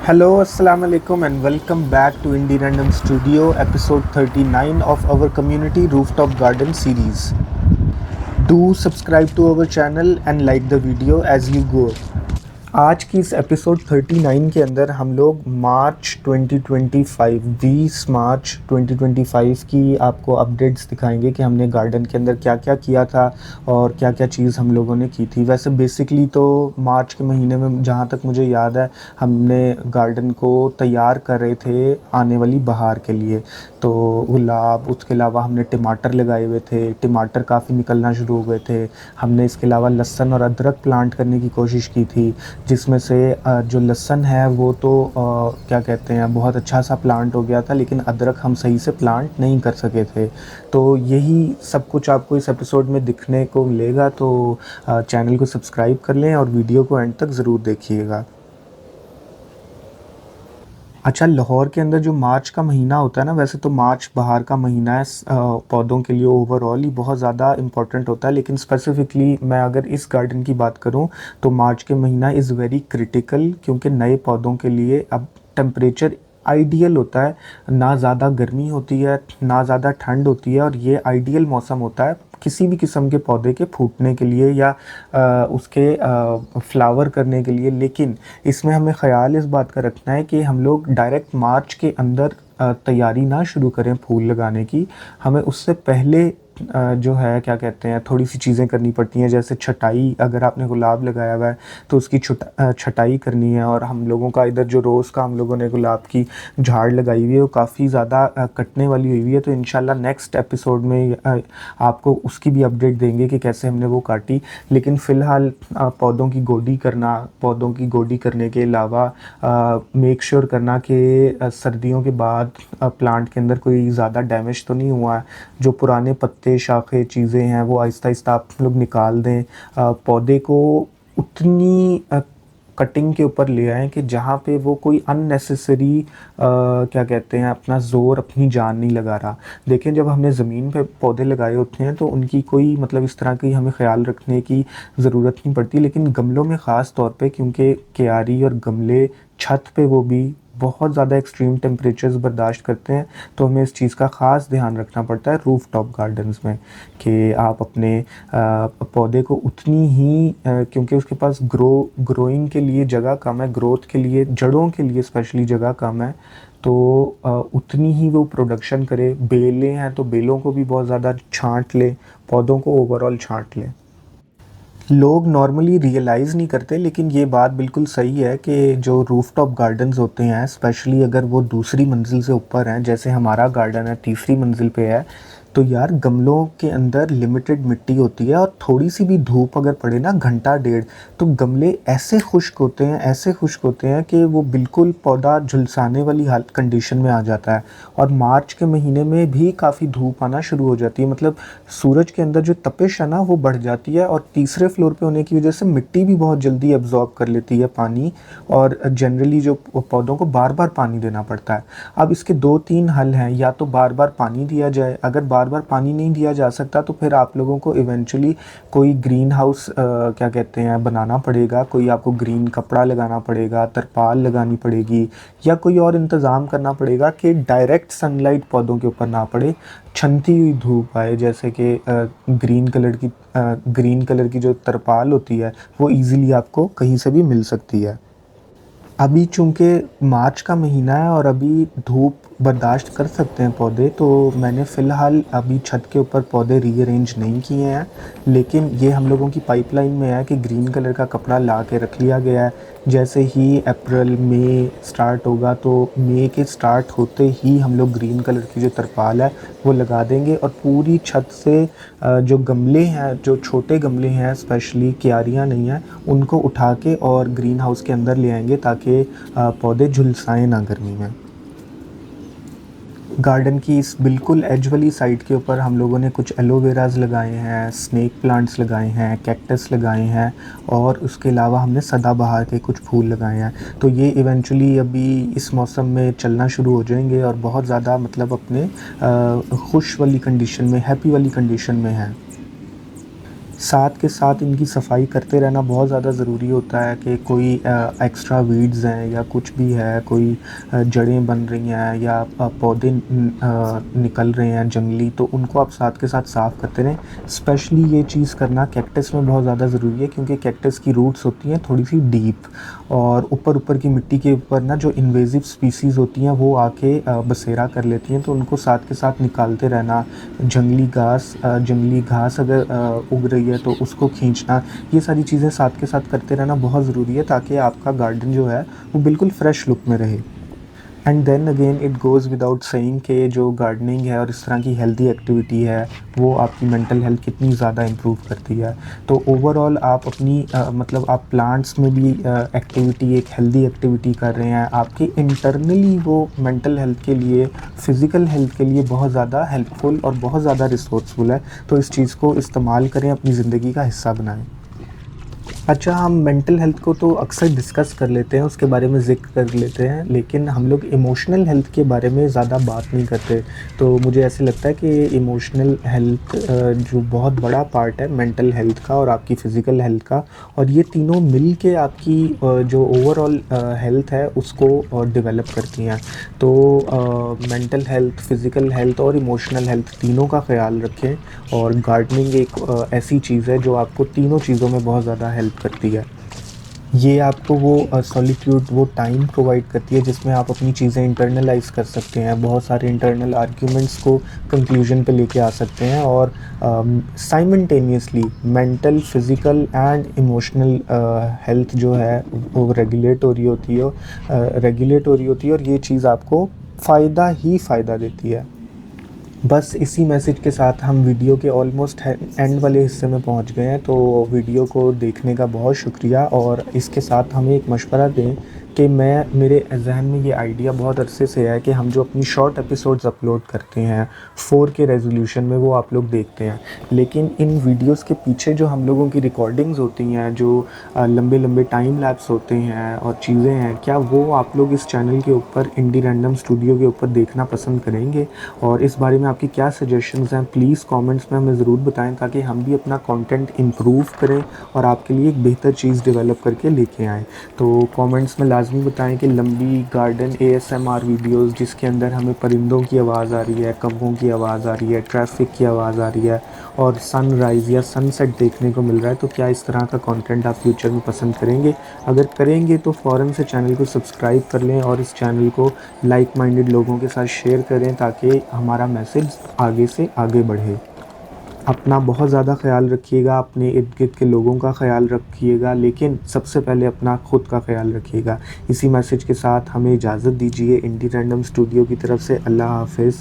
Hello, Assalamu alaikum, and welcome back to Indie Random Studio, episode 39 of our community rooftop garden series. Do subscribe to our channel and like the video as you go. आज की इस episode 39 के अंदर हम लोग मार्च 2025 20 मार्च 2025 की आपको updates दिखाएंगे कि हमने गार्डन के अंदर क्या क्या किया था और क्या क्या चीज़ हम लोगों ने की थी। वैसे बेसिकली तो मार्च के महीने में जहाँ तक मुझे याद है हमने गार्डन को तैयार कर रहे थे आने वाली बहार के लिए। तो गुलाब, उसके अलावा हमने टमाटर लगाए हुए थे, टमाटर काफ़ी निकलना शुरू हो गए थे। हमने इसके अलावा लहसुन और अदरक प्लांट करने की कोशिश की थी, जिसमें से जो लहसुन है वो तो क्या कहते हैं बहुत अच्छा सा प्लांट हो गया था, लेकिन अदरक हम सही से प्लांट नहीं कर सके थे। तो यही सब कुछ आपको इस एपिसोड में दिखने को मिलेगा। तो चैनल को सब्सक्राइब कर लें और वीडियो को एंड तक ज़रूर देखिएगा। अच्छा, लाहौर के अंदर जो मार्च का महीना होता है ना, वैसे तो मार्च बहार का महीना है पौधों के लिए ओवरऑल ही बहुत ज़्यादा इम्पोर्टेंट होता है, लेकिन स्पेसिफिकली मैं अगर इस गार्डन की बात करूं तो मार्च के महीना इज़ वेरी क्रिटिकल, क्योंकि नए पौधों के लिए अब टेम्परेचर आइडियल होता है। ना ज़्यादा गर्मी होती है ना ज़्यादा ठंड होती है, और ये आइडियल मौसम होता है किसी भी किस्म के पौधे के फूटने के लिए या उसके फ्लावर करने के लिए। लेकिन इसमें हमें ख़याल इस बात का रखना है कि हम लोग डायरेक्ट मार्च के अंदर तैयारी ना शुरू करें फूल लगाने की। हमें उससे पहले जो है क्या कहते हैं थोड़ी सी चीज़ें करनी पड़ती हैं, जैसे छटाई। अगर आपने गुलाब लगाया हुआ है तो उसकी छटाई करनी है। और हम लोगों का इधर जो रोज़ का हम लोगों ने गुलाब की झाड़ लगाई हुई है वो काफ़ी ज़्यादा कटने वाली हुई है। तो इंशाल्लाह नेक्स्ट एपिसोड में आपको उसकी भी अपडेट देंगे कि कैसे हमने वो काटी। लेकिन फ़िलहाल पौधों की गोडी करना, पौधों की गोडी करने के अलावा मेक श्योर करना कि सर्दियों के बाद प्लांट के अंदर कोई ज़्यादा डैमेज तो नहीं हुआ है। जो पुराने पत्ते, शाखें, चीज़ें हैं वो आहिस्ता आहिस्ता आप लोग निकाल दें। पौधे को उतनी कटिंग के ऊपर ले आएँ कि जहाँ पे वो कोई अननेसेसरी क्या कहते हैं अपना ज़ोर, अपनी जान नहीं लगा रहा। देखें, जब हमने ज़मीन पे पौधे लगाए होते हैं तो उनकी कोई मतलब इस तरह की हमें ख़्याल रखने की ज़रूरत नहीं पड़ती, लेकिन गमलों में ख़ास तौर पे, क्योंकि क्यारी और गमले छत पे वो भी बहुत ज़्यादा एक्सट्रीम टेम्परेचर्स बर्दाश्त करते हैं। तो हमें इस चीज़ का ख़ास ध्यान रखना पड़ता है रूफ़ टॉप गार्डन्स में कि आप अपने पौधे को उतनी ही क्योंकि उसके पास ग्रोइंग के लिए जगह कम है, ग्रोथ के लिए, जड़ों के लिए स्पेशली जगह कम है, तो उतनी ही वो प्रोडक्शन करे। बेलें हैं तो बेलों को भी बहुत ज़्यादा छांट लें, पौधों को ओवरऑल छांट लें। लोग नॉर्मली रियलाइज़ नहीं करते, लेकिन ये बात बिल्कुल सही है कि जो रूफ़टॉप गार्डन्स होते हैं, स्पेशली अगर वो दूसरी मंजिल से ऊपर हैं, जैसे हमारा गार्डन है तीसरी मंजिल पे है, तो यार गमलों के अंदर लिमिटेड मिट्टी होती है और थोड़ी सी भी धूप अगर पड़े ना घंटा डेढ़, तो गमले ऐसे खुश्क होते हैं, ऐसे खुश्क होते हैं कि वो बिल्कुल पौधा झुलसाने वाली हालत कंडीशन में आ जाता है। और मार्च के महीने में भी काफ़ी धूप आना शुरू हो जाती है, मतलब सूरज के अंदर जो तपिश है ना वो बढ़ जाती है, और तीसरे फ्लोर पे होने की वजह से मिट्टी भी बहुत जल्दी एब्जॉर्ब कर लेती है पानी, और जनरली जो पौधों को बार बार पानी देना पड़ता है। अब इसके दो तीन हल हैं, या तो बार बार पानी दिया जाए, अगर बार बार पानी नहीं दिया जा सकता तो फिर आप लोगों को इवेंचुअली कोई ग्रीन हाउस क्या कहते हैं बनाना पड़ेगा, कोई आपको ग्रीन कपड़ा लगाना पड़ेगा, तरपाल लगानी पड़ेगी, या कोई और इंतज़ाम करना पड़ेगा कि डायरेक्ट सनलाइट पौधों के ऊपर ना पड़े, छनती हुई धूप आए। जैसे कि ग्रीन कलर की जो तरपाल होती है वो इजीली आपको कहीं से भी मिल सकती है। अभी चूँकि मार्च का महीना है और अभी धूप बर्दाश्त कर सकते हैं पौधे, तो मैंने फ़िलहाल अभी छत के ऊपर पौधे रीअरेंज नहीं किए हैं, लेकिन ये हम लोगों की पाइपलाइन में है कि ग्रीन कलर का कपड़ा ला के रख लिया गया है। जैसे ही अप्रैल मई स्टार्ट होगा तो मई के स्टार्ट होते ही हम लोग ग्रीन कलर की जो तरपाल है वो लगा देंगे, और पूरी छत से जो गमले हैं, जो छोटे गमले हैं, स्पेशली क्यारियाँ नहीं हैं, उनको उठा के और ग्रीन हाउस के अंदर ले आएंगे ताकि पौधे झुलसाएं ना गर्मी में। गार्डन की इस बिल्कुल एज वाली साइड के ऊपर हम लोगों ने कुछ एलोवेराज लगाए हैं, स्नेक प्लांट्स लगाए हैं, कैक्टस लगाए हैं, और उसके अलावा हमने सदाबहार के कुछ फूल लगाए हैं। तो ये इवेंचुअली अभी इस मौसम में चलना शुरू हो जाएंगे और बहुत ज़्यादा मतलब अपने खुश वाली कंडीशन में, हैप्पी वाली कंडीशन में हैं। साथ के साथ इनकी सफाई करते रहना बहुत ज़्यादा ज़रूरी होता है कि कोई एक्स्ट्रा वीड्स हैं या कुछ भी है, कोई जड़ें बन रही हैं या पौधे निकल रहे हैं जंगली, तो उनको आप साथ के साथ साफ़ करते रहें। स्पेशली ये चीज़ करना कैक्टस में बहुत ज़्यादा ज़रूरी है, क्योंकि कैक्टस की रूट्स होती हैं थोड़ी सी डीप, और ऊपर ऊपर की मिट्टी के ऊपर ना जो इन्वेजिव स्पीसीज़ होती हैं वो आके बसेरा कर लेती हैं, तो उनको साथ के साथ निकालते रहना। जंगली घास अगर उग रही है तो उसको खींचना, ये सारी चीज़ें साथ के साथ करते रहना बहुत ज़रूरी है, ताकि आपका गार्डन जो है वो बिल्कुल फ्रेश लुक में रहे। And then again it goes without saying कि जो गार्डनिंग है और इस तरह की हेल्दी एक्टिविटी है वो आपकी मेंटल हेल्थ कितनी ज़्यादा इम्प्रूव करती है। तो ओवरऑल आप अपनी मतलब आप प्लांट्स में भी एक्टिविटी, एक हेल्दी एक्टिविटी कर रहे हैं, आपकी इंटरनली वो मेंटल हेल्थ के लिए, फ़िज़िकल हेल्थ के लिए बहुत ज़्यादा हेल्पफुल और बहुत ज़्यादा रिसोर्सफुल है। तो इस चीज़ को इस्तेमाल करें, अपनी ज़िंदगी का हिस्सा बनाएं। अच्छा, हम मेंटल हेल्थ को तो अक्सर डिस्कस कर लेते हैं, उसके बारे में ज़िक्र कर लेते हैं, लेकिन हम लोग इमोशनल हेल्थ के बारे में ज़्यादा बात नहीं करते। तो मुझे ऐसे लगता है कि इमोशनल हेल्थ जो बहुत बड़ा पार्ट है मेंटल हेल्थ का और आपकी फ़िज़िकल हेल्थ का, और ये तीनों मिल के आपकी जो ओवरऑल हेल्थ है उसको डेवलप करती हैं। तो मेंटल हेल्थ, फ़िज़िकल हेल्थ और इमोशनल हेल्थ तीनों का ख़्याल रखें, और गार्डनिंग एक ऐसी चीज़ है जो आपको तीनों चीज़ों में बहुत ज़्यादा हेल्प करती है। ये आपको वो सॉलिट्यूड, वो टाइम प्रोवाइड करती है जिसमें आप अपनी चीज़ें इंटरनलाइज़ कर सकते हैं, बहुत सारे इंटरनल आर्ग्यूमेंट्स को कंक्लूजन पे लेके आ सकते हैं, और simultaneously mental, physical and emotional health जो है वो रेगुलेट हो रही होती है, और ये चीज़ आपको फ़ायदा ही फ़ायदा देती है। बस इसी मैसेज के साथ हम वीडियो के ऑलमोस्ट एंड वाले हिस्से में पहुंच गए हैं। तो वीडियो को देखने का बहुत शुक्रिया, और इसके साथ हमें एक मशवरा दें कि मेरे जहन में ये आइडिया बहुत अरसे से है कि हम जो अपनी शॉर्ट एपिसोड्स अपलोड करते हैं 4K रेजोल्यूशन में, वो आप लोग देखते हैं, लेकिन इन वीडियोस के पीछे जो हम लोगों की रिकॉर्डिंग्स होती हैं, जो लंबे लंबे टाइम लैप्स होते हैं और चीज़ें हैं, क्या वो आप लोग इस चैनल के ऊपर इंडी रैंडम स्टूडियो के ऊपर देखना पसंद करेंगे? और इस बारे में आपकी क्या सजेशंस हैं, प्लीज़ कमेंट्स में हमें ज़रूर बताएं, ताकि हम भी अपना कंटेंट इम्प्रूव करें और आपके लिए एक बेहतर चीज़ डेवलप करके लेके आएँ। तो कमेंट्स में लाजमी बताएं कि लंबी गार्डन ASMR वीडियोस जिसके अंदर हमें परिंदों की आवाज़ आ रही है, कौवों की आवाज़ आ रही है, ट्रैफिक की आवाज़ आ रही है, और सनराइज़ या सनसेट देखने को मिल रहा है, तो क्या इस तरह का कंटेंट आप फ्यूचर में पसंद करेंगे? अगर करेंगे तो फ़ौरन से चैनल को सब्सक्राइब कर लें, और इस चैनल को लाइक माइंडेड लोगों के साथ शेयर करें, ताकि हमारा मैसेज आगे से आगे बढ़े। अपना बहुत ज़्यादा ख़्याल रखिएगा, अपने इर्द-गिर्द के लोगों का ख़्याल रखिएगा, लेकिन सबसे पहले अपना खुद का ख़्याल रखिएगा। इसी मैसेज के साथ हमें इजाज़त दीजिए। इंडी रैंडम स्टूडियो की तरफ से अल्लाह हाफ़िज़।